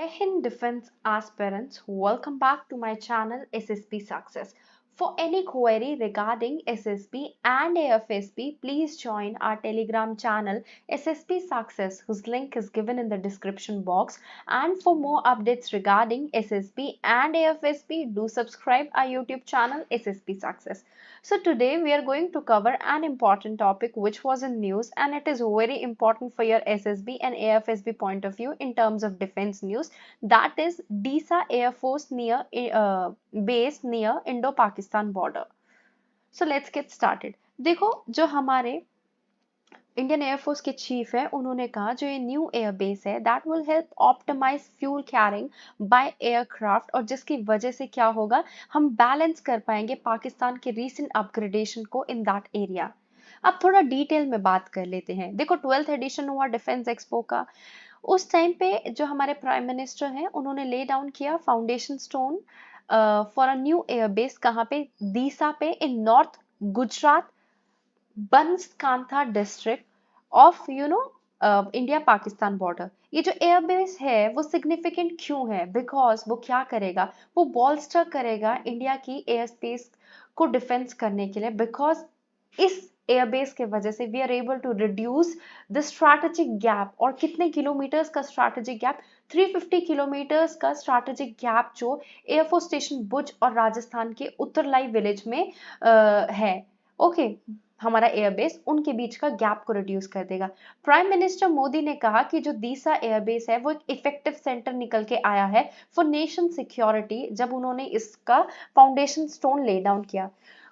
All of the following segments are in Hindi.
Jai Hind Defense aspirants, welcome back to my channel SSB Success. For any query regarding SSB and AFSB, please join our Telegram channel SSB Success, whose link is given in the description box. And for more updates regarding SSB and AFSB, do subscribe our YouTube channel SSB Success. So today we are going to cover an important topic which was in news, and it is very important for your SSB and AFSB point of view in terms of defense news. That is DISA Air Force base near Indo-Pakistan border. So let's get started. देखो जो हमारे इंडियन एयरफोर्स के चीफ है उन्होंने कहा जो ये न्यू एयरबेस है that will help optimize fuel carrying by aircraft, और जिसकी वजह से क्या होगा, हम बैलेंस कर पाएंगे पाकिस्तान के रीसेंट अपग्रेडेशन को इन दैट एरिया। अब थोड़ा डिटेल में बात कर लेते हैं। देखो 12th एडिशन हुआ डिफेंस एक्सपो का, उस टाइम पे जो हमारे प्राइम मिनिस्टर हैं उन्होंने ले डाउन किया foundation stone for a new airbase. कहाँ पे? दीसा पे, in north Gujarat, Banaskantha district of India Pakistan border. ये जो एयरबेस है वो सिग्निफिकेंट क्यों है? बिकॉज वो क्या करेगा, वो बॉल्स्टर करेगा इंडिया की एयर स्पेस को डिफेंस करने के लिए। बिकॉज इस एयरबेस के वजह से we are able to reduce the strategic gap. और कितने किलोमीटर्स का स्ट्रैटेजिक गैप? 350 किलोमीटर्स का स्ट्रैटेजिक गैप जो एयरफोर्स स्टेशन भुज और राजस्थान के उत्तरलाई विलेज में है। ओके, हमारा एयरबेस उनके बीच का गैप को रिड्यूस कर देगा। प्राइम मिनिस्टर मोदी ने कहा कि जो दीसा एयरबेस है वो एक इफेक्टिव सेंटर निकल के आया है फॉर नेशन सिक्योरिटी, जब उन्होंने इसका फाउंडेशन स्टोन ले डाउन किया।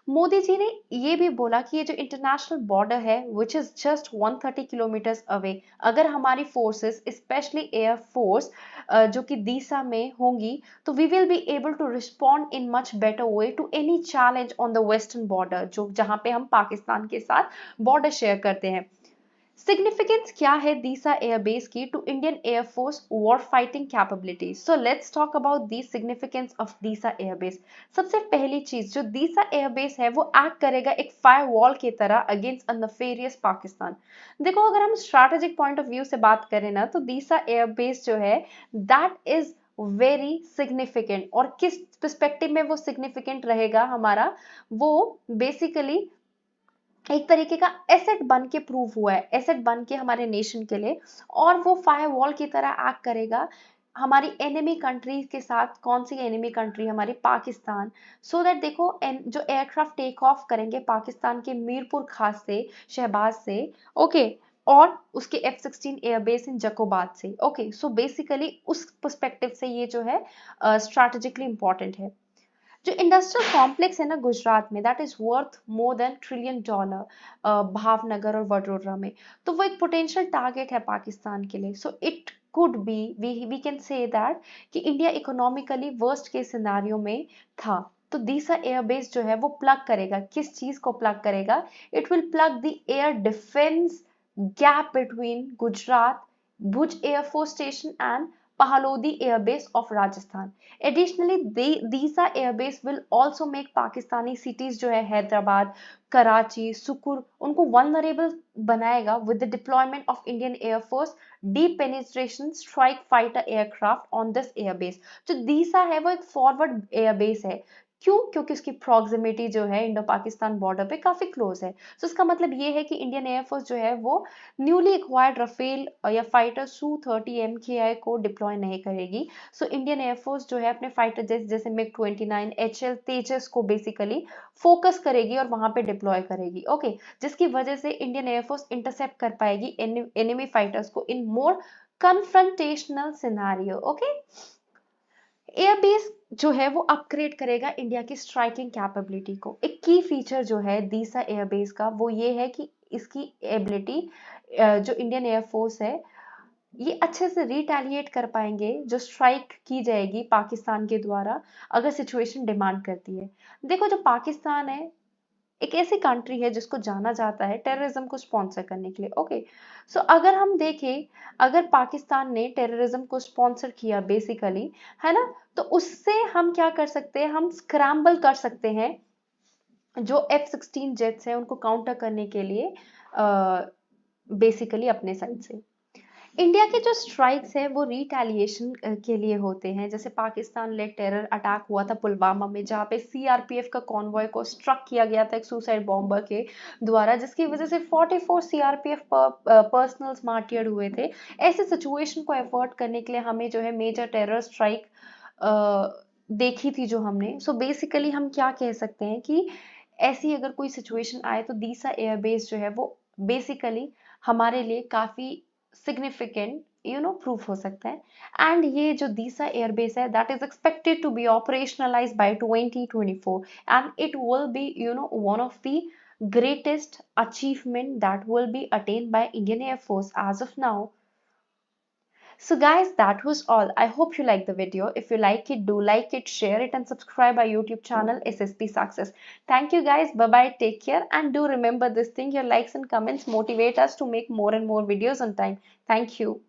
मोदी जी ने ये भी बोला कि ये जो इंटरनेशनल बॉर्डर है which is just 130 kilometres away, अगर हमारी फोर्सेस स्पेशली एयर फोर्स जो कि दीसा में होंगी तो we will be able to respond in much better way to any challenge on the western border, जो जहां पे हम पाकिस्तान के साथ बॉर्डर शेयर करते हैं। सिग्निफिकेंस क्या है दीसा एयरबेस की to Indian Air Force war fighting capabilities? So let's talk about the significance of Deesa airbase. सबसे पहली चीज, जो दीसा एयरबेस है वो एक्ट करेगा एक फायर वॉल की तरह अगेंस्ट अ नफेरियस पाकिस्तान। देखो अगर हम स्ट्रैटेजिक पॉइंट ऑफ व्यू से बात करें ना, तो दीसा एयरबेस जो है दैट इज वेरी सिग्निफिकेंट। और किस पर्सपेक्टिव में वो सिग्निफिकेंट रहेगा हमारा, वो बेसिकली एक तरीके का एसेट बन के प्रूव हुआ है, एसेट बन के हमारे नेशन के लिए। और वो फायर वॉल की तरह एक्ट करेगा हमारी एनिमी कंट्री के साथ। कौन सी एनिमी कंट्री? हमारी पाकिस्तान। सो दैट देखो जो एयरक्राफ्ट टेक ऑफ करेंगे पाकिस्तान के मीरपुर खास से, शहबाज से, ओके, और उसके F-16 एयरबेस इन जकोबाद से। ओके, सो बेसिकली उस पर्सपेक्टिव से ये जो है स्ट्रैटेजिकली इंपॉर्टेंट है। जो इंडस्ट्रियल कॉम्प्लेक्स है ना गुजरात में, that is worth more than $1 trillion Bhavnagar और वडोदरा में, तो वो एक पोटेंशियल टारगेट है पाकिस्तान के लिए। So it could be, we can say that कि इंडिया इकोनॉमिकली वर्स्ट के सिनारियो में था। तो दीसा एयरबेस जो है वो प्लग करेगा, किस चीज को प्लग करेगा? It will plug the air defence gap between Gujarat Bhuj air force station and Pahalodi Air Base of Rajasthan. Additionally, Disa Air Base will also make Pakistani cities जो है हैदराबाद, कराची, सुकुर, उनको vulnerable बनाएगा with the deployment of Indian Air Force deep penetration strike fighter aircraft on this air base. जो दीसा है वो एक forward air base है। क्यों? क्योंकि उसकी प्रॉक्सिमिटी जो है इंडो पाकिस्तान बॉर्डर पे काफी क्लोज है। तो इसका मतलब ये है कि इंडियन एयरफोर्स जो है वो न्यूली एक्वायर्ड रफेल या फाइटर Su-30 MKI को डिप्लॉय नहीं करेगी। सो इंडियन एयरफोर्स जो है अपने फाइटर जेट जैसे MiG-29, HL, तेजस को बेसिकली फोकस करेगी और वहां पे डिप्लॉय करेगी। ओके, जिसकी वजह से इंडियन एयरफोर्स इंटरसेप्ट कर पाएगी एनिमी फाइटर्स को इन मोर कन्फ्रंटेशनल सिनारियो। ओके, एयरबेस जो है वो अपग्रेड करेगा इंडिया की स्ट्राइकिंग कैपेबिलिटी को। एक की फीचर जो है दीसा एयरबेस का वो ये है कि इसकी एबिलिटी, जो इंडियन एयरफोर्स है ये अच्छे से रिटेलिएट कर पाएंगे जो स्ट्राइक की जाएगी पाकिस्तान के द्वारा, अगर सिचुएशन डिमांड करती है। देखो जो पाकिस्तान है एक ऐसी कंट्री है जिसको जाना जाता है टेररिज्म को स्पॉन्सर करने के लिए। ओके, सो अगर हम देखें, अगर पाकिस्तान ने टेररिज्म को स्पॉन्सर किया बेसिकली, है ना, तो उससे हम क्या कर सकते हैं? हम स्क्रैम्बल कर सकते हैं जो F-16 जेट्स हैं उनको काउंटर करने के लिए बेसिकली अपने साइड से। इंडिया के जो स्ट्राइक्स हैं वो रिटेलिएशन के लिए होते हैं। जैसे पाकिस्तान लेड टेरर अटैक हुआ था पुलवामा में, जहाँ पे सीआरपीएफ का कॉन्वॉय को स्ट्रक किया गया था एक सुसाइड बॉम्बर के द्वारा, जिसकी वजह से 44 सीआरपीएफ पर्सनल्स मार्टियर्ड हुए थे। ऐसे सिचुएशन को अवॉइड करने के लिए हमें जो है मेजर टेरर स्ट्राइक देखी थी जो हमने। सो बेसिकली हम क्या कह सकते हैं कि ऐसी अगर कोई सिचुएशन आए तो दीसा एयरबेस जो है वो बेसिकली हमारे लिए काफ़ी सिग्निफिकेंट प्रूफ हो सकता है। एंड ये जो दीसा एयरबेस है that is expected to be operationalize by 2024 and it will be one of the greatest achievement that will be attained by Indian Air Force as of now. So guys, that was all. I hope you like the video. If you like it, do like it, share it and subscribe our YouTube channel SSP Success. Thank you guys. Bye bye. Take care. And do remember this thing, your likes and comments motivate us to make more and more videos on time. Thank you.